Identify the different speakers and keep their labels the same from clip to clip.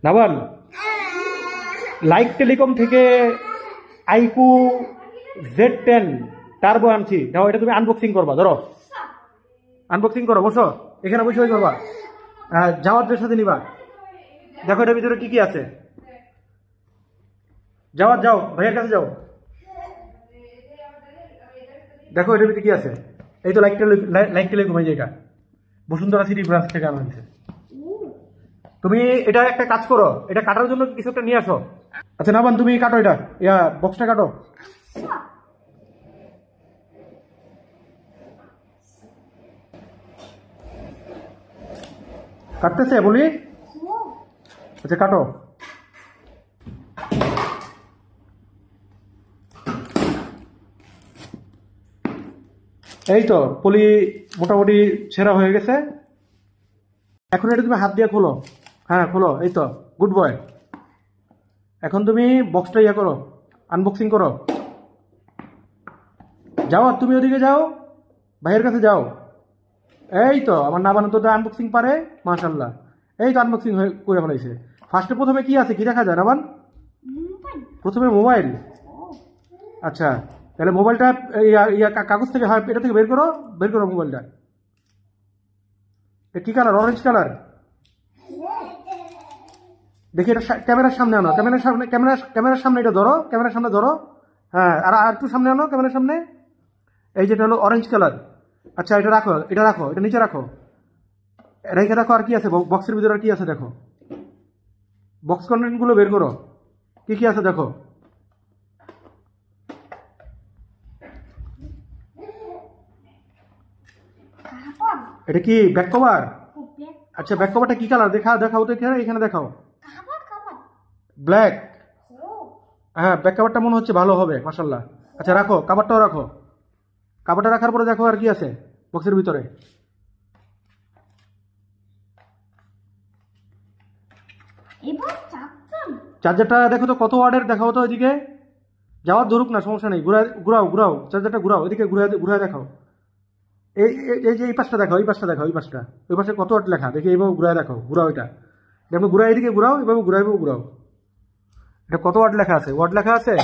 Speaker 1: নাবান, like telecom থেকে iQOO Z10 turbo আনছি। নাও এটা তুমি আনবক্সিং করবা, ধরো আনবক্সিং করো, বসো এখানে বসে করবা। যাওয়ার সাথে নিবা। দেখো এটার ভিতরে কি কি আছে। যাও ভাইয়ের কাছে যাও, দেখো এটার ভিতরে কি আছে। এই তো লাইক টেলিকম, এই যে এটা বসুন্ধরা সিটি ব্রাঞ্চ থেকে আনা হয়েছে। তুমি এটা একটা কাজ করো, এটা কাটার জন্য কিছু একটা নিয়ে আসো। আচ্ছা নাবান, তুমি কাটো এটা, বক্সটা কাটো। কাটতেছে বলি? আচ্ছা কাটো। এই তো পলি মোটামুটি ছেঁড়া হয়ে গেছে। এখন এটা তুমি হাত দিয়ে খোলো। হ্যাঁ খোলো, এই তো গুড বয়। এখন তুমি বক্সটা করো, আনবক্সিং করো। যাও, তুমি ওদিকে যাও, ভাইয়ের কাছে যাও। এই তো আমার নাবান তো আনবক্সিং পারে, মাশাল্লাহ। এই তো আনবক্সিং করে ফেলাইছে। প্রথমে কি আছে, কি দেখা যায় নাবান? প্রথমে মোবাইল। আচ্ছা তাহলে মোবাইলটা কাগজ থেকে, হয় এটা থেকে বের করো মোবাইলটা। কি কালার? Orange colour. দেখি এটা ক্যামেরার সামনে আনো, ক্যামেরার সামনে এটা ধরো, ক্যামেরার সামনে ধরো। হ্যাঁ আর একটু সামনে আনো, ক্যামেরার সামনে। এই যেটা হলো অরেঞ্জ কালার। আচ্ছা এটা রাখো, এটা নিচে রাখো, রেখে রাখো। আর কি আছে বক্সের ভিতরে, আর কি আছে দেখো। বক্স কন্টেন্ট গুলো বের করো, কি কি আছে দেখো। এটা কি ব্যাক কভার? আচ্ছা ব্যাক কভারটা কি কালার? দেখাও তো এখানে দেখাও। ব্ল্যাক। হ্যাঁ ব্যাক কভারটা মনে হচ্ছে ভালো হবে, মাশাল্লাহ। আচ্ছা রাখো, কাভারটাও রাখো। কাভারটা রাখার পরে দেখো আর কি আছে বক্সের ভিতরে। চার্জারটা দেখো তো কত ওয়াটের, দেখাও তো ওইদিকে। যাওয়ার ধরুক না, সমস্যা নেই, ঘুরাও চার্জারটা, ঘুরাও ওইদিকে, ঘুরায় দেখাও। এই যে এই পাশটা দেখাও, এই পাশটা দেখাও, ওই পাশে কত ওয়াট লেখা দেখি, এইভাবে ঘুরায় দেখাও। ঘুরাও এটা, যেমন ঘুরাই এদিকে ঘুরাও, এইভাবে ঘুরাও। এটা কত ওয়াট লেখা আছে? ওয়াট লেখা আছে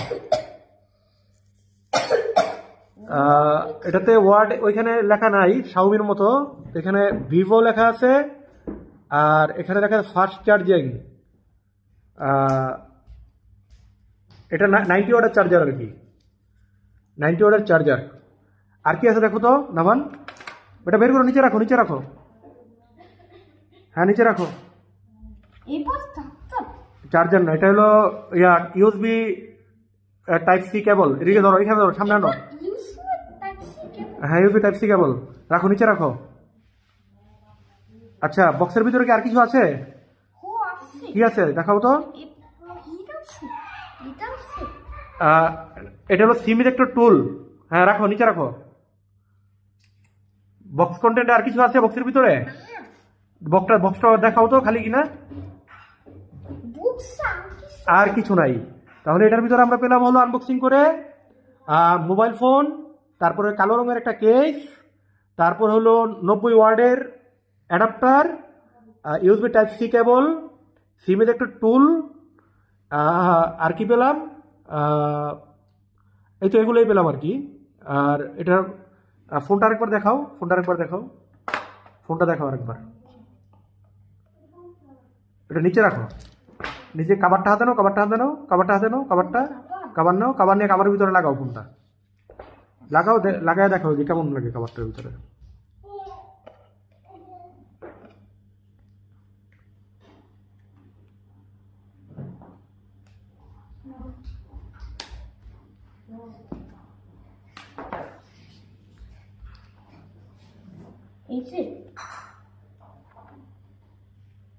Speaker 1: এটাতে। ওয়াট ওইখানে লেখা নাই, শাওমির মতো। এখানে ভিভো লেখা আছে, আর এখানে লেখা আছে ফাস্ট চার্জিং। এটা 90 ওয়াটের চার্জার আর কি, 90 ওয়াটের চার্জার। আর কি আছে দেখো তো নামান, এটা বের করো, নিচে রাখো। হ্যাঁ নিচে রাখো। চার্জার না, এটা হলো ইউএসবি টাইপ সি কেবল। এদিকে ধরো, এখানে ধরো, সামনে আনো। হ্যাঁ ইউএসবি টাইপ সি কেবল, রাখো নিচে রাখো। আচ্ছা বক্সের ভিতরে কি আর কিছু আছে? কি আছে দেখাও তো। এটা হলো সিমের একটা টুল। হ্যাঁ রাখো, নিচে রাখো। বক্স কন্টেন্ট আর কিছু আছে বক্সের ভিতরে? বক্সটা দেখাও তো, খালি কিনা, আর কিছু নাই। তাহলে এটার ভিতরে আমরা পেলাম হলো আনবক্সিং করে মোবাইল ফোন, তারপরে কালো রঙের একটা কেস, তারপর হলো 90 ওয়াটের adapter, USB type C cable, সিমের একটা টুল। আর কি পেলাম? এই তো এগুলোই পেলাম আর কি। আর এটার ফোনটা আরেকবার দেখাও, ফোনটা দেখাও আরেকবার। এটা নিচে রাখো, নিচে কাভারটা হাতে নাও, কাভার নিয়ে কাভারের ভিতরে লাগাও ফোনটা। লাগায় দেখো যে কেমন লাগে কাভারটার ভিতরে।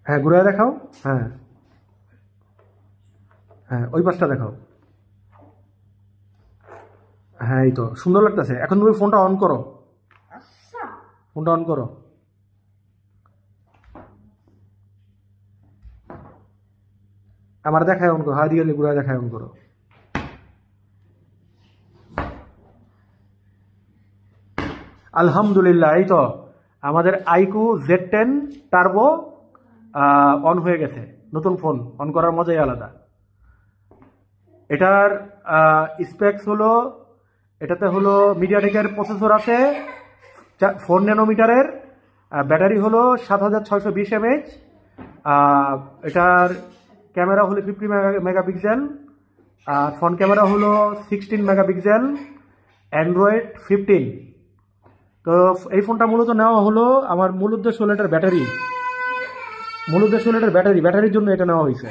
Speaker 1: হ্যাঁ ঘুরে দেখাও। হ্যাঁ ওই পাশটা দেখাও। হ্যাঁ এই তো সুন্দর লাগতেছে। এখন তুমি ফোনটা অন করো, আমার দেখায় অন করো, হাত দিয়ে ঘুরে দেখায় অন করো। আলহামদুলিল্লাহ, এই তো আমাদের আইকু Z10 টার্বো অন হয়ে গেছে। নতুন ফোন অন করার মজাই আলাদা। এটার স্পেক্স হলো, এটাতে হলো মিডিয়াটেকের প্রসেসর আছে 4 ন্যানোমিটারের, ব্যাটারি হলো 7620 mAh, এটার ক্যামেরা হলো 50 মেগাপিক্সেল, আর ফ্রন্ট ক্যামেরা হলো 16 মেগাপিক্সেল, অ্যান্ড্রয়েড 15। তো এই ফোনটা মূলত নেওয়া হলো, আমার মূল উদ্দেশ্য হলো এটার ব্যাটারির জন্য এটা নেওয়া হয়েছে।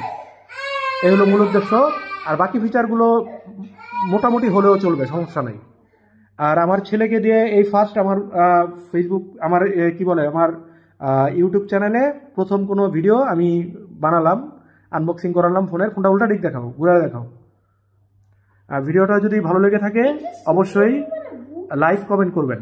Speaker 1: এই হলো মূল উদ্দেশ্য। আর বাকি ফিচারগুলো মোটামুটি হলেও চলবে, সমস্যা নেই। আর আমার ছেলেকে দিয়ে এই ফার্স্ট আমার ফেসবুক, আমার আমার ইউটিউব চ্যানেলে প্রথম কোনো ভিডিও আমি বানালাম, আনবক্সিং করালাম ফোনের। ফোনটা উল্টা দিক দেখাও, ঘুরে দেখাও। ভিডিওটা যদি ভালো লেগে থাকে অবশ্যই লাইক কমেন্ট করবেন।